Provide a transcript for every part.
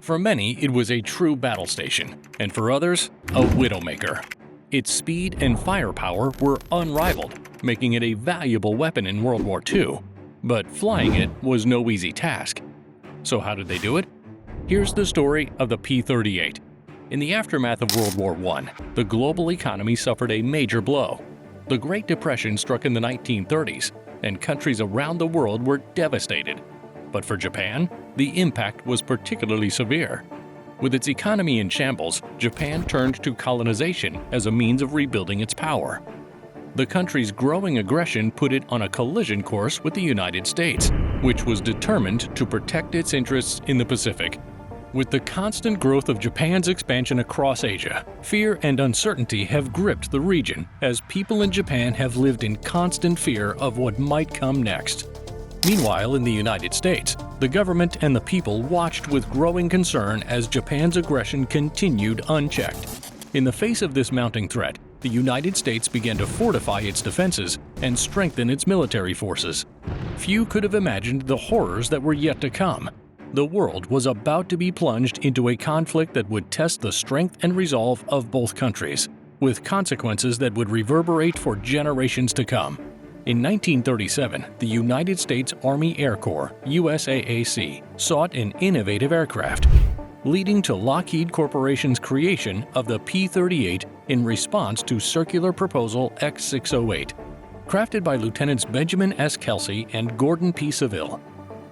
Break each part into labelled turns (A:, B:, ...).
A: For many, it was a true battle station, and for others, a widowmaker. Its speed and firepower were unrivaled, making it a valuable weapon in World War II. But flying it was no easy task. So how did they do it? Here's the story of the P-38. In the aftermath of World War I, the global economy suffered a major blow. The Great Depression struck in the 1930s, and countries around the world were devastated. But for Japan, the impact was particularly severe. With its economy in shambles, Japan turned to colonization as a means of rebuilding its power. The country's growing aggression put it on a collision course with the United States, which was determined to protect its interests in the Pacific. With the constant growth of Japan's expansion across Asia, fear and uncertainty have gripped the region as people in Japan have lived in constant fear of what might come next. Meanwhile, in the United States, the government and the people watched with growing concern as Japan's aggression continued unchecked. In the face of this mounting threat, the United States began to fortify its defenses and strengthen its military forces. Few could have imagined the horrors that were yet to come. The world was about to be plunged into a conflict that would test the strength and resolve of both countries, with consequences that would reverberate for generations to come. In 1937, the United States Army Air Corps, USAAC, sought an innovative aircraft, leading to Lockheed Corporation's creation of the P-38 in response to Circular Proposal X-608, crafted by Lieutenants Benjamin S. Kelsey and Gordon P. Seville.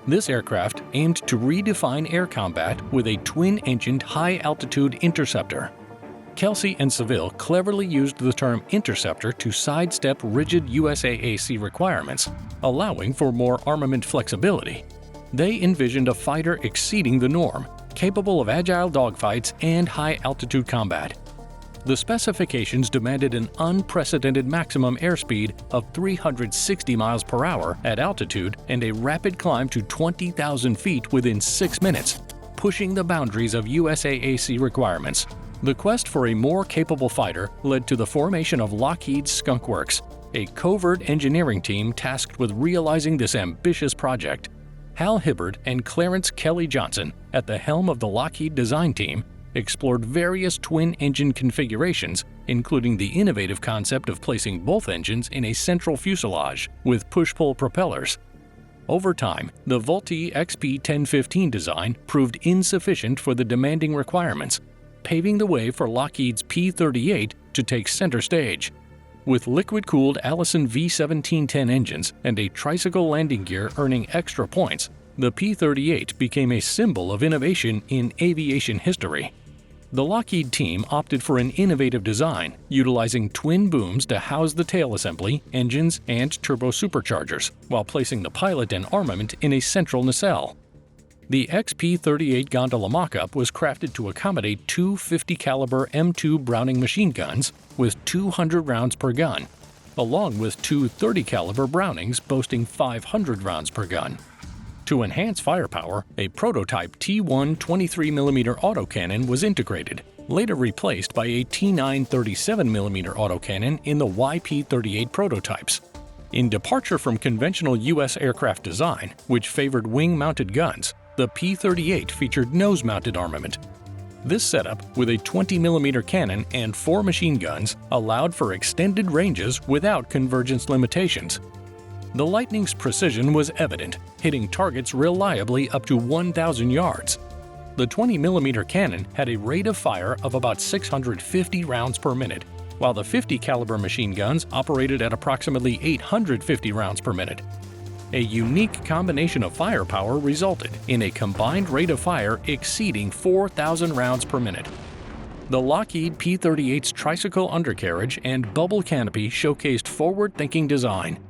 A: This aircraft aimed to redefine air combat with a twin-engined high-altitude interceptor. Kelsey and Seville cleverly used the term interceptor to sidestep rigid USAAC requirements, allowing for more armament flexibility. They envisioned a fighter exceeding the norm, capable of agile dogfights and high-altitude combat. The specifications demanded an unprecedented maximum airspeed of 360 miles per hour at altitude and a rapid climb to 20,000 feet within 6 minutes, pushing the boundaries of USAAC requirements. The quest for a more capable fighter led to the formation of Lockheed's Skunk Works, a covert engineering team tasked with realizing this ambitious project. Hal Hibbard and Clarence Kelly Johnson, at the helm of the Lockheed design team, explored various twin-engine configurations, including the innovative concept of placing both engines in a central fuselage with push-pull propellers. Over time, the Vultee XP-1015 design proved insufficient for the demanding requirements, paving the way for Lockheed's P-38 to take center stage. With liquid-cooled Allison V1710 engines and a tricycle landing gear earning extra points, the P-38 became a symbol of innovation in aviation history. The Lockheed team opted for an innovative design, utilizing twin booms to house the tail assembly, engines, and turbo superchargers, while placing the pilot and armament in a central nacelle. The XP-38 gondola mock-up was crafted to accommodate two 50-caliber M2 Browning machine guns with 200 rounds per gun, along with two 30-caliber Brownings boasting 500 rounds per gun. To enhance firepower, a prototype T1 23mm autocannon was integrated, later replaced by a T9 37mm autocannon in the YP-38 prototypes. In departure from conventional U.S. aircraft design, which favored wing-mounted guns, the P-38 featured nose-mounted armament. This setup, with a 20mm cannon and 4 machine guns, allowed for extended ranges without convergence limitations. The Lightning's precision was evident, hitting targets reliably up to 1,000 yards. The 20mm cannon had a rate of fire of about 650 rounds per minute, while the 50-caliber machine guns operated at approximately 850 rounds per minute. A unique combination of firepower resulted in a combined rate of fire exceeding 4,000 rounds per minute. The Lockheed P-38's tricycle undercarriage and bubble canopy showcased forward-thinking design.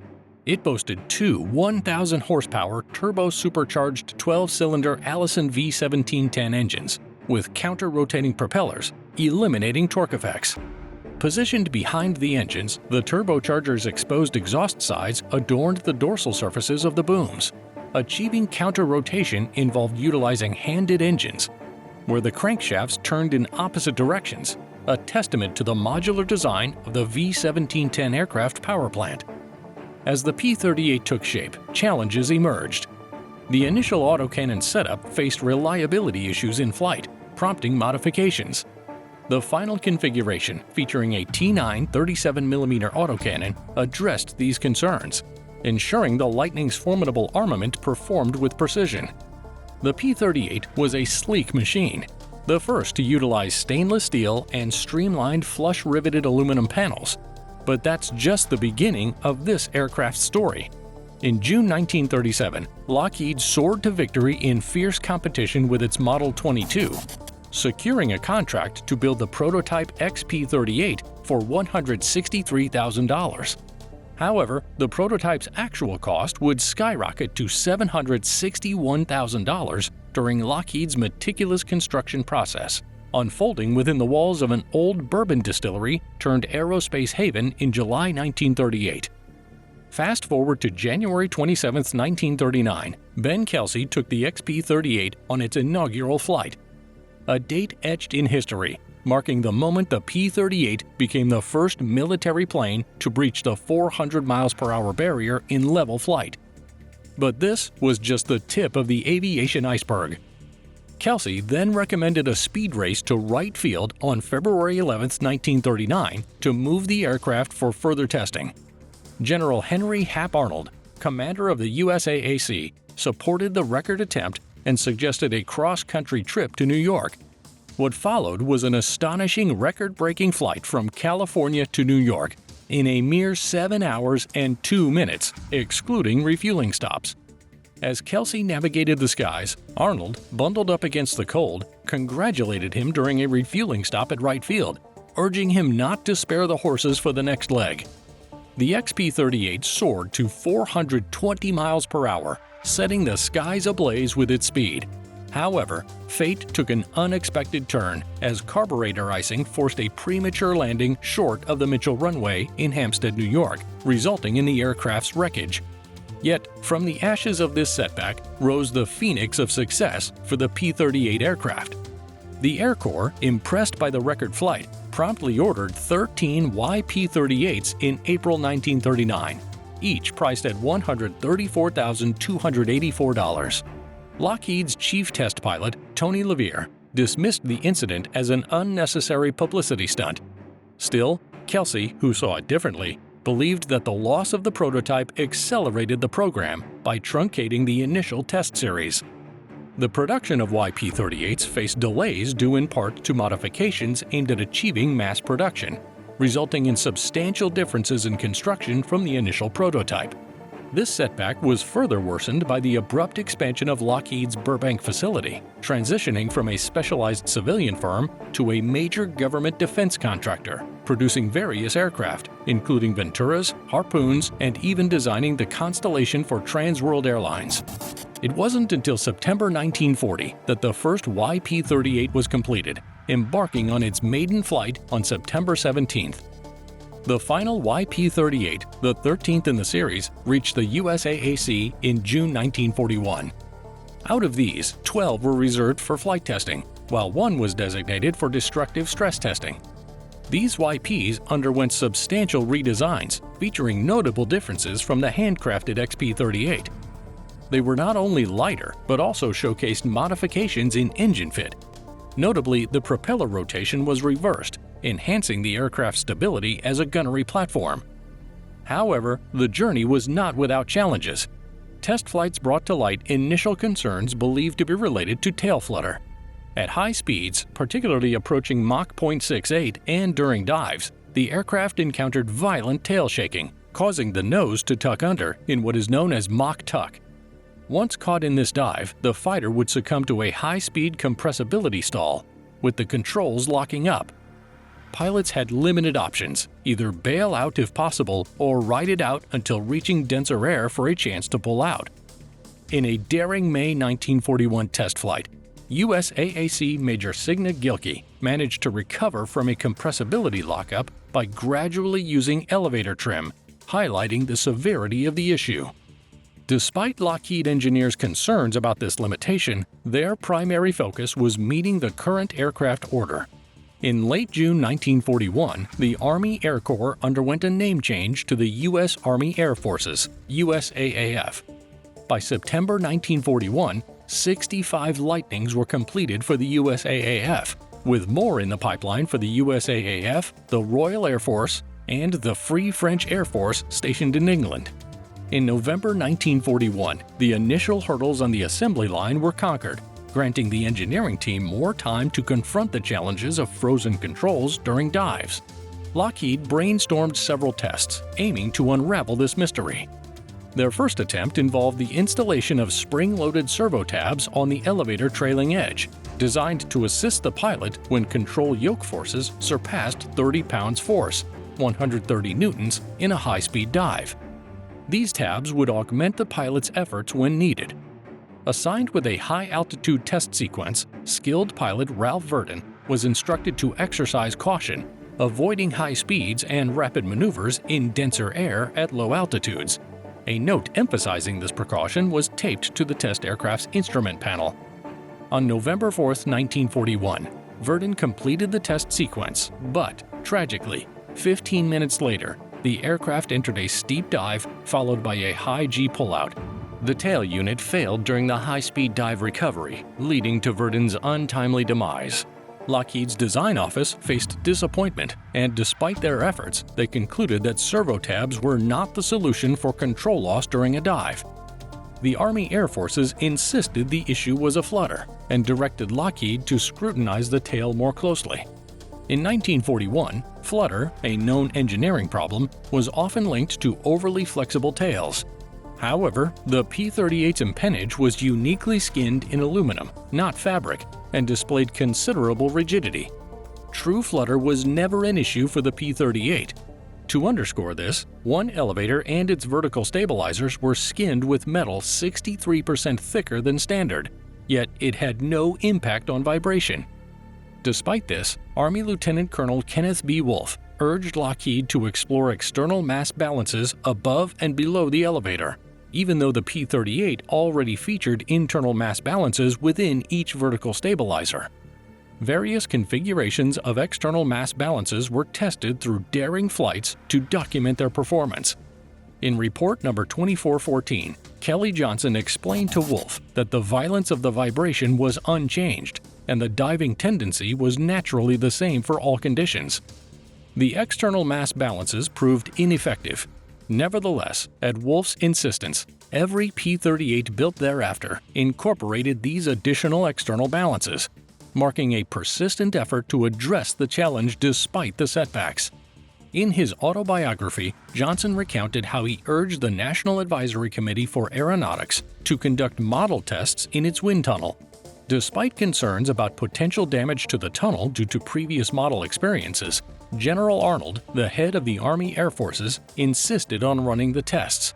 A: It boasted two 1,000 horsepower turbo-supercharged 12-cylinder Allison V1710 engines with counter-rotating propellers, eliminating torque effects. Positioned behind the engines, the turbocharger's exposed exhaust sides adorned the dorsal surfaces of the booms. Achieving counter-rotation involved utilizing handed engines, where the crankshafts turned in opposite directions, a testament to the modular design of the V1710 aircraft power plant. As the P-38 took shape, challenges emerged. The initial autocannon setup faced reliability issues in flight, prompting modifications. The final configuration, featuring a T9 37mm autocannon, addressed these concerns, ensuring the Lightning's formidable armament performed with precision. The P38 was a sleek machine, the first to utilize stainless steel and streamlined flush-riveted aluminum panels. But that's just the beginning of this aircraft's story. In June 1937, Lockheed soared to victory in fierce competition with its Model 22, securing a contract to build the prototype XP-38 for $163,000. However, the prototype's actual cost would skyrocket to $761,000 during Lockheed's meticulous construction process, unfolding within the walls of an old bourbon distillery turned aerospace haven in July 1938. Fast forward to January 27, 1939, Ben Kelsey took the XP-38 on its inaugural flight, a date etched in history, marking the moment the P-38 became the first military plane to breach the 400 mph barrier in level flight. But this was just the tip of the aviation iceberg. Kelsey then recommended a speed race to Wright Field on February 11, 1939, to move the aircraft for further testing. General Henry Hap Arnold, commander of the USAAC, supported the record attempt and suggested a cross-country trip to New York. What followed was an astonishing record-breaking flight from California to New York in a mere 7 hours and 2 minutes, excluding refueling stops. As Kelsey navigated the skies, Arnold, bundled up against the cold, congratulated him during a refueling stop at Wright Field, urging him not to spare the horses for the next leg. The XP-38 soared to 420 mph, setting the skies ablaze with its speed. However, fate took an unexpected turn as carburetor icing forced a premature landing short of the Mitchell runway in Hampstead, New York, resulting in the aircraft's wreckage. Yet, from the ashes of this setback rose the phoenix of success for the P-38 aircraft. The Air Corps, impressed by the record flight, promptly ordered 13 YP-38s in April 1939, each priced at $134,284. Lockheed's chief test pilot, Tony LeVere, dismissed the incident as an unnecessary publicity stunt. Still, Kelsey, who saw it differently, believed that the loss of the prototype accelerated the program by truncating the initial test series. The production of YP-38s faced delays due in part to modifications aimed at achieving mass production, resulting in substantial differences in construction from the initial prototype. This setback was further worsened by the abrupt expansion of Lockheed's Burbank facility, transitioning from a specialized civilian firm to a major government defense contractor, producing various aircraft, including Venturas, Harpoons, and even designing the Constellation for Trans World Airlines. It wasn't until September 1940 that the first YP-38 was completed, embarking on its maiden flight on September 17th. The final YP-38, the 13th in the series, reached the USAAC in June 1941. Out of these, 12 were reserved for flight testing, while one was designated for destructive stress testing. These YPs underwent substantial redesigns, featuring notable differences from the handcrafted XP-38. They were not only lighter, but also showcased modifications in engine fit. Notably, the propeller rotation was reversed, enhancing the aircraft's stability as a gunnery platform. However, the journey was not without challenges. Test flights brought to light initial concerns believed to be related to tail flutter. At high speeds, particularly approaching Mach 0.68 and during dives, the aircraft encountered violent tail shaking, causing the nose to tuck under in what is known as Mach tuck. Once caught in this dive, the fighter would succumb to a high-speed compressibility stall, with the controls locking up. Pilots had limited options, either bail out if possible or ride it out until reaching denser air for a chance to pull out. In a daring May 1941 test flight, USAAC Major Signa Gilkey managed to recover from a compressibility lockup by gradually using elevator trim, highlighting the severity of the issue. Despite Lockheed engineers' concerns about this limitation, their primary focus was meeting the current aircraft order. In late June 1941, the Army Air Corps underwent a name change to the U.S. Army Air Forces, USAAF. By September 1941, 65 Lightnings were completed for the USAAF, with more in the pipeline for the USAAF, the Royal Air Force, and the Free French Air Force stationed in England. In November 1941, the initial hurdles on the assembly line were conquered, granting the engineering team more time to confront the challenges of frozen controls during dives. Lockheed brainstormed several tests, aiming to unravel this mystery. Their first attempt involved the installation of spring-loaded servo tabs on the elevator trailing edge, designed to assist the pilot when control yoke forces surpassed 30 pounds force, 130 newtons, in a high-speed dive. These tabs would augment the pilot's efforts when needed. Assigned with a high-altitude test sequence, skilled pilot Ralph Verdon was instructed to exercise caution, avoiding high speeds and rapid maneuvers in denser air at low altitudes. A note emphasizing this precaution was taped to the test aircraft's instrument panel. On November 4, 1941, Verdon completed the test sequence, but, tragically, 15 minutes later, the aircraft entered a steep dive followed by a high G pullout. The tail unit failed during the high-speed dive recovery, leading to Verdon's untimely demise. Lockheed's design office faced disappointment, and despite their efforts, they concluded that servo tabs were not the solution for control loss during a dive. The Army Air Forces insisted the issue was a flutter and directed Lockheed to scrutinize the tail more closely. In 1941, flutter, a known engineering problem, was often linked to overly flexible tails. However, the P38's empennage was uniquely skinned in aluminum, not fabric, and displayed considerable rigidity. True flutter was never an issue for the P38. To underscore this, one elevator and its vertical stabilizers were skinned with metal 63% thicker than standard, yet it had no impact on vibration. Despite this, Army Lieutenant Colonel Kenneth B. Wolfe urged Lockheed to explore external mass balances above and below the elevator, even though the P-38 already featured internal mass balances within each vertical stabilizer. Various configurations of external mass balances were tested through daring flights to document their performance. In report number 2414, Kelly Johnson explained to Wolfe that the violence of the vibration was unchanged, and the diving tendency was naturally the same for all conditions. The external mass balances proved ineffective. Nevertheless, at Wolfe's insistence, every P-38 built thereafter incorporated these additional external balances, marking a persistent effort to address the challenge despite the setbacks. In his autobiography, Johnson recounted how he urged the National Advisory Committee for Aeronautics to conduct model tests in its wind tunnel. Despite concerns about potential damage to the tunnel due to previous model experiences, General Arnold, the head of the Army Air Forces, insisted on running the tests.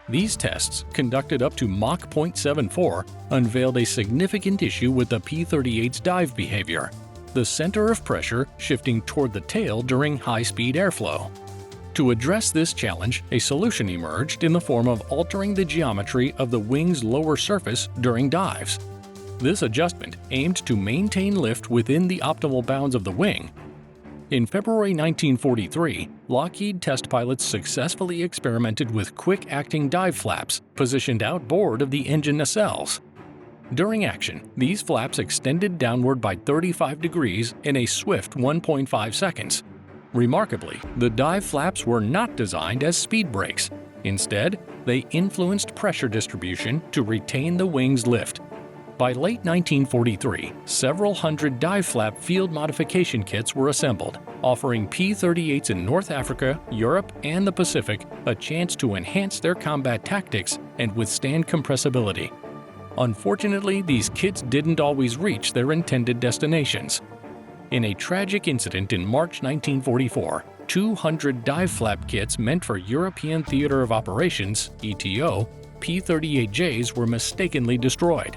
A: These tests, conducted up to Mach 0.74, unveiled a significant issue with the P-38's dive behavior: the center of pressure shifting toward the tail during high-speed airflow. To address this challenge, a solution emerged in the form of altering the geometry of the wing's lower surface during dives. This adjustment aimed to maintain lift within the optimal bounds of the wing. In February 1943, Lockheed test pilots successfully experimented with quick-acting dive flaps positioned outboard of the engine nacelles. During action, these flaps extended downward by 35 degrees in a swift 1.5 seconds. Remarkably, the dive flaps were not designed as speed brakes. Instead, they influenced pressure distribution to retain the wing's lift. By late 1943, several hundred dive flap field modification kits were assembled, offering P-38s in North Africa, Europe, and the Pacific a chance to enhance their combat tactics and withstand compressibility. Unfortunately, these kits didn't always reach their intended destinations. In a tragic incident in March 1944, 200 dive flap kits meant for European Theater of Operations (ETO) P-38Js were mistakenly destroyed.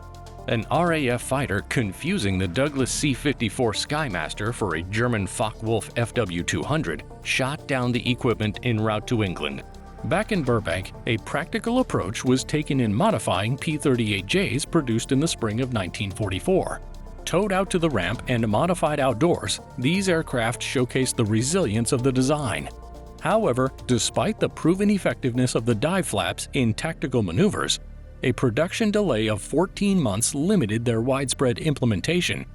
A: An RAF fighter confusing the Douglas C-54 Skymaster for a German Focke-Wulf FW-200 shot down the equipment en route to England. Back in Burbank, a practical approach was taken in modifying P-38Js produced in the spring of 1944. Towed out to the ramp and modified outdoors, these aircraft showcased the resilience of the design. However, despite the proven effectiveness of the dive flaps in tactical maneuvers, a production delay of 14 months limited their widespread implementation.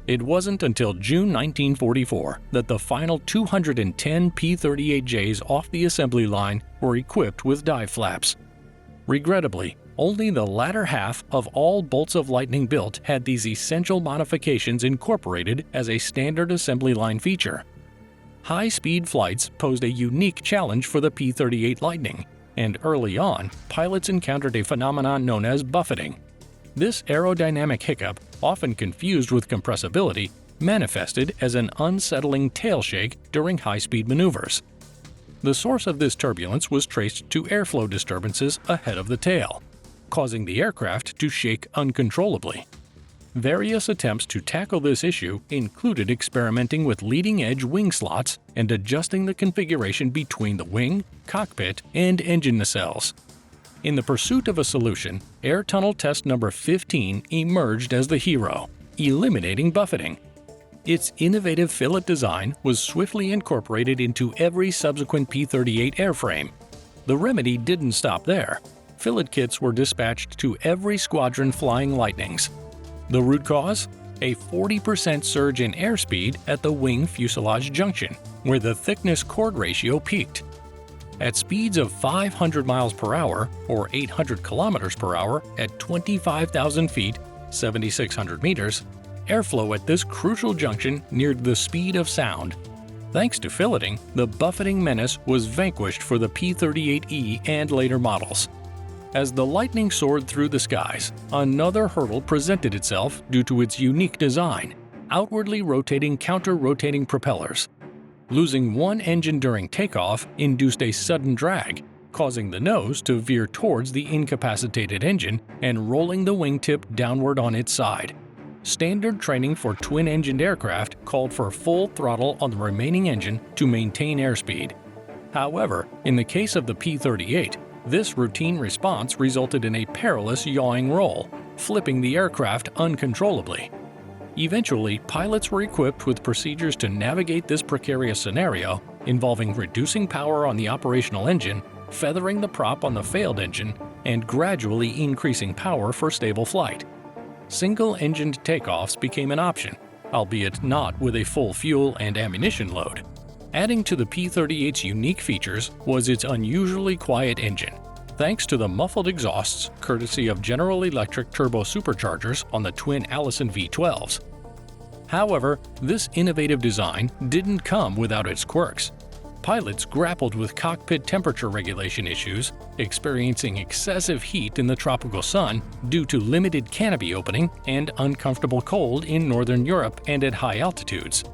A: It wasn't until June 1944 that the final 210 P-38Js off the assembly line were equipped with dive flaps. Regrettably, only the latter half of all bolts of Lightning built had these essential modifications incorporated as a standard assembly line feature. High-speed flights posed a unique challenge for the P-38 Lightning, and early on, pilots encountered a phenomenon known as buffeting. This aerodynamic hiccup, often confused with compressibility, manifested as an unsettling tail shake during high-speed maneuvers. The source of this turbulence was traced to airflow disturbances ahead of the tail, causing the aircraft to shake uncontrollably. Various attempts to tackle this issue included experimenting with leading-edge wing slots and adjusting the configuration between the wing, cockpit, and engine nacelles. In the pursuit of a solution, Air Tunnel Test number 15 emerged as the hero, eliminating buffeting. Its innovative fillet design was swiftly incorporated into every subsequent P-38 airframe. The remedy didn't stop there. Fillet kits were dispatched to every squadron flying Lightnings. The root cause? A 40% surge in airspeed at the wing fuselage junction, where the thickness-chord ratio peaked. At speeds of 500 miles per hour or 800 kilometers per hour at 25,000 feet, 7,600 meters, airflow at this crucial junction neared the speed of sound. Thanks to filleting, the buffeting menace was vanquished for the P-38E and later models. As the Lightning soared through the skies, another hurdle presented itself due to its unique design: outwardly rotating counter-rotating propellers. Losing one engine during takeoff induced a sudden drag, causing the nose to veer towards the incapacitated engine and rolling the wingtip downward on its side. Standard training for twin-engined aircraft called for full throttle on the remaining engine to maintain airspeed. However, in the case of the P-38, this routine response resulted in a perilous yawing roll, flipping the aircraft uncontrollably. Eventually, pilots were equipped with procedures to navigate this precarious scenario, involving reducing power on the operational engine, feathering the prop on the failed engine, and gradually increasing power for stable flight. Single-engined takeoffs became an option, albeit not with a full fuel and ammunition load. Adding to the P-38's unique features was its unusually quiet engine, thanks to the muffled exhausts courtesy of General Electric turbo superchargers on the twin Allison V12s. However, this innovative design didn't come without its quirks. Pilots grappled with cockpit temperature regulation issues, experiencing excessive heat in the tropical sun due to limited canopy opening and uncomfortable cold in northern Europe and at high altitudes.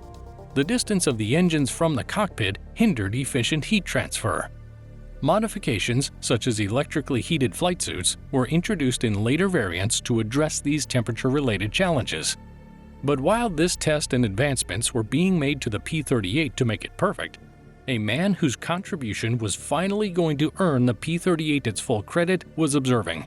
A: The distance of the engines from the cockpit hindered efficient heat transfer. Modifications, such as electrically heated flight suits, were introduced in later variants to address these temperature-related challenges. But while this test and advancements were being made to the P-38 to make it perfect, a man whose contribution was finally going to earn the P-38 its full credit was observing.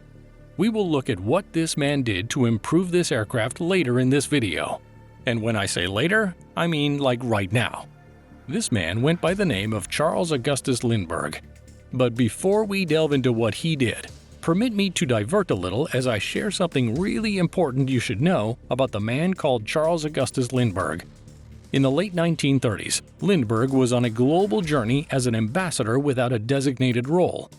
A: We will look at what this man did to improve this aircraft later in this video. And when I say later, I mean like right now. This man went by the name of Charles Augustus Lindbergh. But before we delve into what he did, permit me to divert a little as I share something really important you should know about the man called Charles Augustus Lindbergh. In the late 1930s, Lindbergh was on a global journey as an ambassador without a designated role.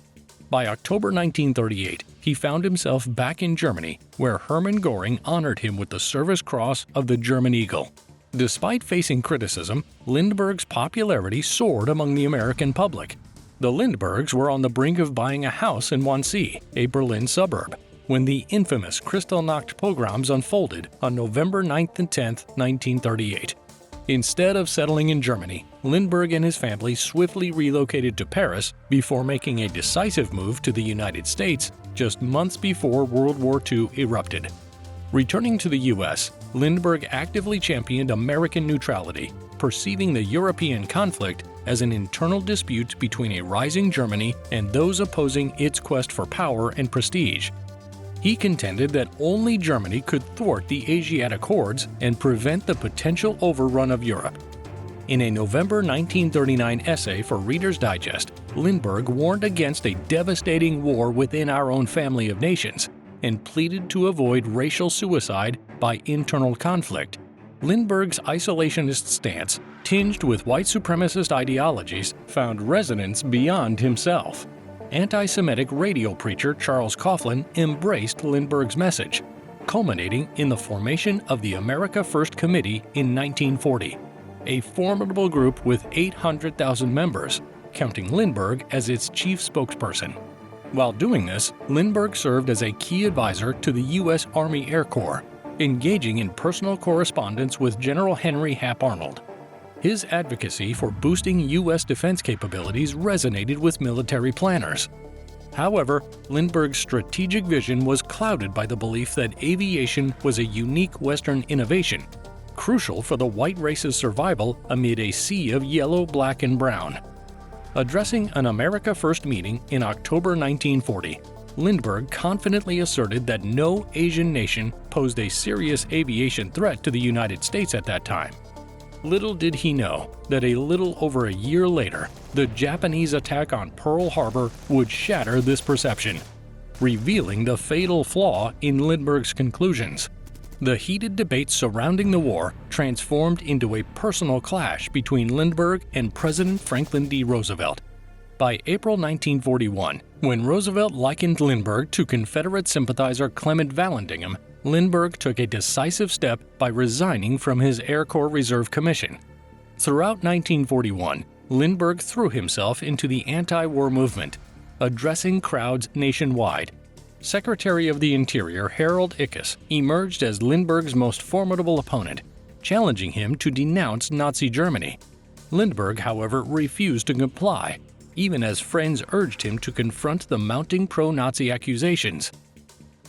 A: By October 1938, he found himself back in Germany, where Hermann Göring honored him with the Service Cross of the German Eagle. Despite facing criticism, Lindbergh's popularity soared among the American public. The Lindberghs were on the brink of buying a house in Wannsee, a Berlin suburb, when the infamous Kristallnacht pogroms unfolded on November 9th and 10th, 1938. Instead of settling in Germany, Lindbergh and his family swiftly relocated to Paris before making a decisive move to the United States just months before World War II erupted. Returning to the U.S., Lindbergh actively championed American neutrality, perceiving the European conflict as an internal dispute between a rising Germany and those opposing its quest for power and prestige. He contended that only Germany could thwart the Asiatic hordes and prevent the potential overrun of Europe. In a November 1939 essay for Reader's Digest, Lindbergh warned against a devastating war within our own family of nations and pleaded to avoid racial suicide by internal conflict. Lindbergh's isolationist stance, tinged with white supremacist ideologies, found resonance beyond himself. Anti-Semitic radio preacher Charles Coughlin embraced Lindbergh's message, culminating in the formation of the America First Committee in 1940, a formidable group with 800,000 members, counting Lindbergh as its chief spokesperson. While doing this, Lindbergh served as a key advisor to the U.S. Army Air Corps, engaging in personal correspondence with General Henry Hap Arnold. His advocacy for boosting U.S. defense capabilities resonated with military planners. However, Lindbergh's strategic vision was clouded by the belief that aviation was a unique Western innovation, crucial for the white race's survival amid a sea of yellow, black, and brown. Addressing an America First meeting in October 1940, Lindbergh confidently asserted that no Asian nation posed a serious aviation threat to the United States at that time. Little did he know that a little over a year later, the Japanese attack on Pearl Harbor would shatter this perception, revealing the fatal flaw in Lindbergh's conclusions. The heated debate surrounding the war transformed into a personal clash between Lindbergh and President Franklin D. Roosevelt. By April 1941, when Roosevelt likened Lindbergh to Confederate sympathizer Clement Vallandigham, Lindbergh took a decisive step by resigning from his Air Corps Reserve Commission. Throughout 1941, Lindbergh threw himself into the anti-war movement, addressing crowds nationwide. Secretary of the Interior Harold Ickes emerged as Lindbergh's most formidable opponent, challenging him to denounce Nazi Germany. Lindbergh, however, refused to comply, even as friends urged him to confront the mounting pro-Nazi accusations.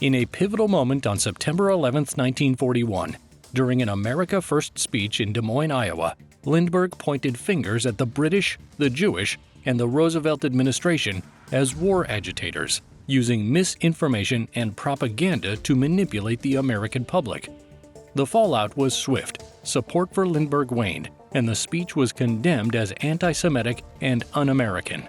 A: In a pivotal moment on September 11, 1941, during an America First speech in Des Moines, Iowa, Lindbergh pointed fingers at the British, the Jewish, and the Roosevelt administration as war agitators, using misinformation and propaganda to manipulate the American public. The fallout was swift, support for Lindbergh waned, and the speech was condemned as anti-Semitic and un-American.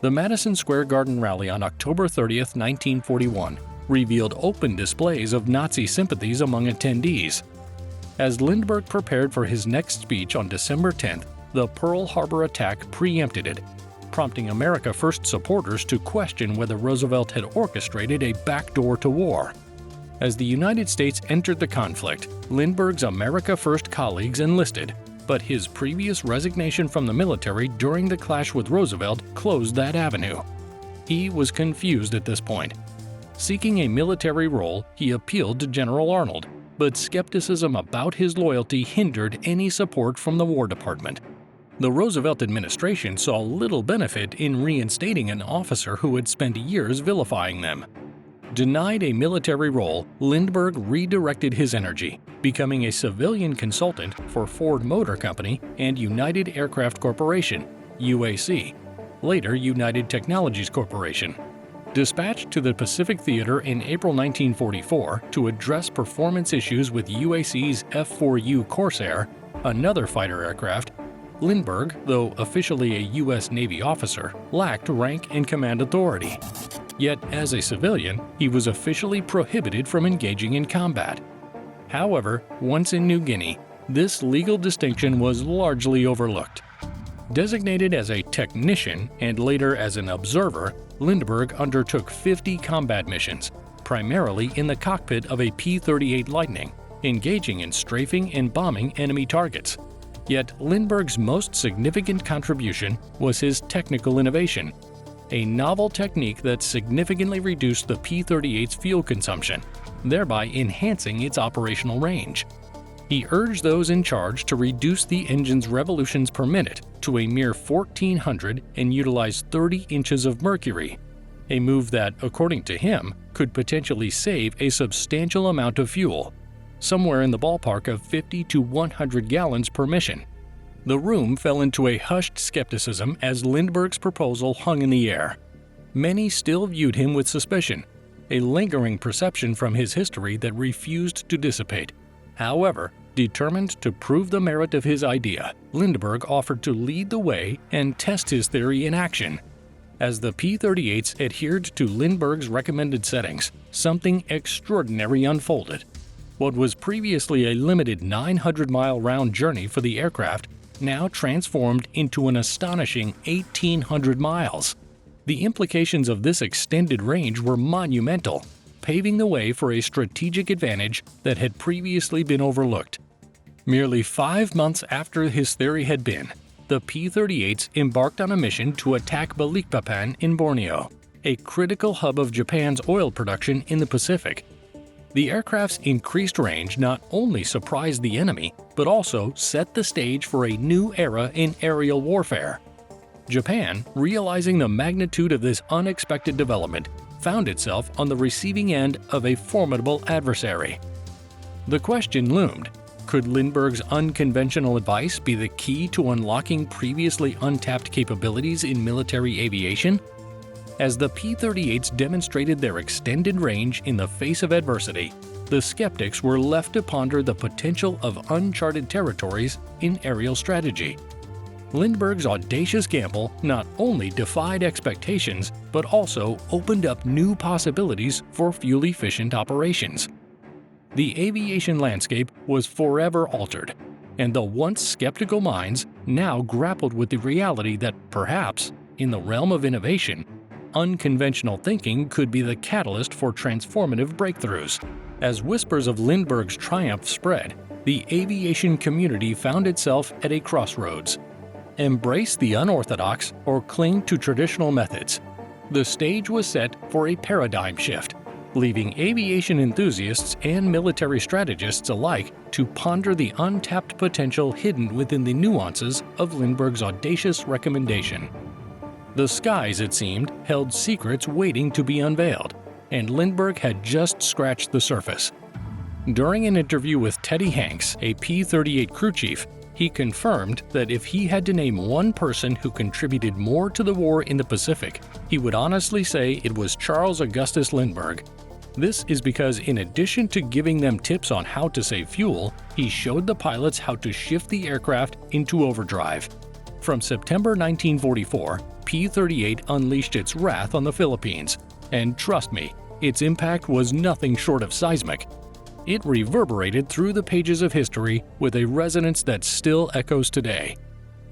A: The Madison Square Garden rally on October 30, 1941, revealed open displays of Nazi sympathies among attendees. As Lindbergh prepared for his next speech on December 10th, the Pearl Harbor attack preempted it, prompting America First supporters to question whether Roosevelt had orchestrated a backdoor to war. As the United States entered the conflict, Lindbergh's America First colleagues enlisted, but his previous resignation from the military during the clash with Roosevelt closed that avenue. He was confused at this point. Seeking a military role, he appealed to General Arnold, but skepticism about his loyalty hindered any support from the War Department. The Roosevelt administration saw little benefit in reinstating an officer who had spent years vilifying them. Denied a military role, Lindbergh redirected his energy, becoming a civilian consultant for Ford Motor Company and United Aircraft Corporation, UAC, later United Technologies Corporation. Dispatched to the Pacific Theater in April 1944 to address performance issues with UAC's F-4U Corsair, another fighter aircraft, Lindbergh, though officially a U.S. Navy officer, lacked rank and command authority. Yet, as a civilian, he was officially prohibited from engaging in combat. However, once in New Guinea, this legal distinction was largely overlooked. Designated as a technician and later as an observer, Lindbergh undertook 50 combat missions, primarily in the cockpit of a P-38 Lightning, engaging in strafing and bombing enemy targets. Yet Lindbergh's most significant contribution was his technical innovation, a novel technique that significantly reduced the P-38's fuel consumption, thereby enhancing its operational range. He urged those in charge to reduce the engine's revolutions per minute to a mere 1,400 and utilize 30 inches of mercury, a move that, according to him, could potentially save a substantial amount of fuel, somewhere in the ballpark of 50 to 100 gallons per mission. The room fell into a hushed skepticism as Lindbergh's proposal hung in the air. Many still viewed him with suspicion, a lingering perception from his history that refused to dissipate. However, determined to prove the merit of his idea, Lindbergh offered to lead the way and test his theory in action, As the P-38s adhered to Lindbergh's recommended settings, something extraordinary unfolded. What was previously a limited 900-mile round journey for the aircraft now transformed into an astonishing 1,800 miles. The implications of this extended range were monumental, paving the way for a strategic advantage that had previously been overlooked. Merely 5 months after his theory had been, the P-38s embarked on a mission to attack Balikpapan in Borneo, a critical hub of Japan's oil production in the Pacific. The aircraft's increased range not only surprised the enemy, but also set the stage for a new era in aerial warfare. Japan, realizing the magnitude of this unexpected development, found itself on the receiving end of a formidable adversary. The question loomed: could Lindbergh's unconventional advice be the key to unlocking previously untapped capabilities in military aviation? As the P-38s demonstrated their extended range in the face of adversity, the skeptics were left to ponder the potential of uncharted territories in aerial strategy. Lindbergh's audacious gamble not only defied expectations, but also opened up new possibilities for fuel-efficient operations. The aviation landscape was forever altered, and the once skeptical minds now grappled with the reality that perhaps, in the realm of innovation, unconventional thinking could be the catalyst for transformative breakthroughs. As whispers of Lindbergh's triumph spread, the aviation community found itself at a crossroads. Embrace the unorthodox or cling to traditional methods. The stage was set for a paradigm shift, leaving aviation enthusiasts and military strategists alike to ponder the untapped potential hidden within the nuances of Lindbergh's audacious recommendation. The skies, it seemed, held secrets waiting to be unveiled, and Lindbergh had just scratched the surface. During an interview with Teddy Hanks, a P-38 crew chief, he confirmed that if he had to name one person who contributed more to the war in the Pacific, he would honestly say it was Charles Augustus Lindbergh. This is because in addition to giving them tips on how to save fuel, he showed the pilots how to shift the aircraft into overdrive. From September 1944, P-38 unleashed its wrath on the Philippines, and trust me, its impact was nothing short of seismic. It reverberated through the pages of history with a resonance that still echoes today.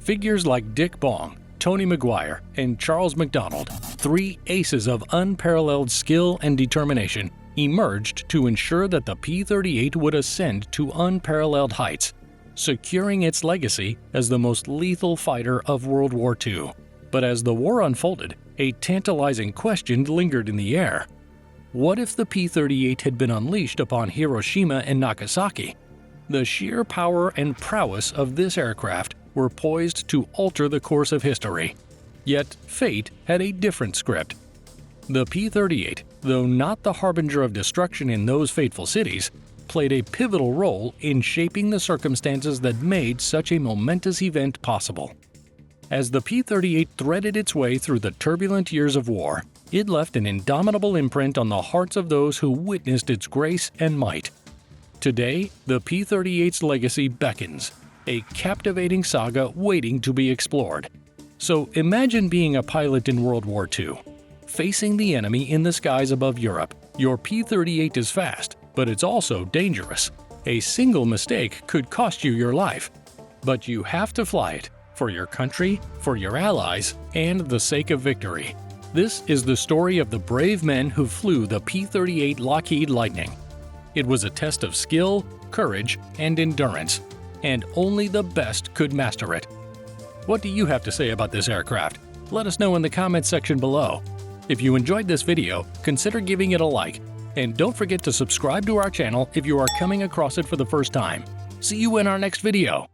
A: Figures like Dick Bong, Tony Maguire, and Charles McDonald, three aces of unparalleled skill and determination, emerged to ensure that the P-38 would ascend to unparalleled heights, securing its legacy as the most lethal fighter of World War II. But as the war unfolded, a tantalizing question lingered in the air. What if the P-38 had been unleashed upon Hiroshima and Nagasaki? The sheer power and prowess of this aircraft were poised to alter the course of history. Yet fate had a different script. The P-38, though not the harbinger of destruction in those fateful cities, played a pivotal role in shaping the circumstances that made such a momentous event possible. As the P-38 threaded its way through the turbulent years of war, it left an indomitable imprint on the hearts of those who witnessed its grace and might. Today, the P-38's legacy beckons, a captivating saga waiting to be explored. So imagine being a pilot in World War II. Facing the enemy in the skies above Europe, your P-38 is fast, but it's also dangerous. A single mistake could cost you your life. But you have to fly it, for your country, for your allies, and the sake of victory. This is the story of the brave men who flew the P-38 Lockheed Lightning. It was a test of skill, courage, and endurance, and only the best could master it. What do you have to say about this aircraft? Let us know in the comments section below. If you enjoyed this video, consider giving it a like, and don't forget to subscribe to our channel if you are coming across it for the first time. See you in our next video.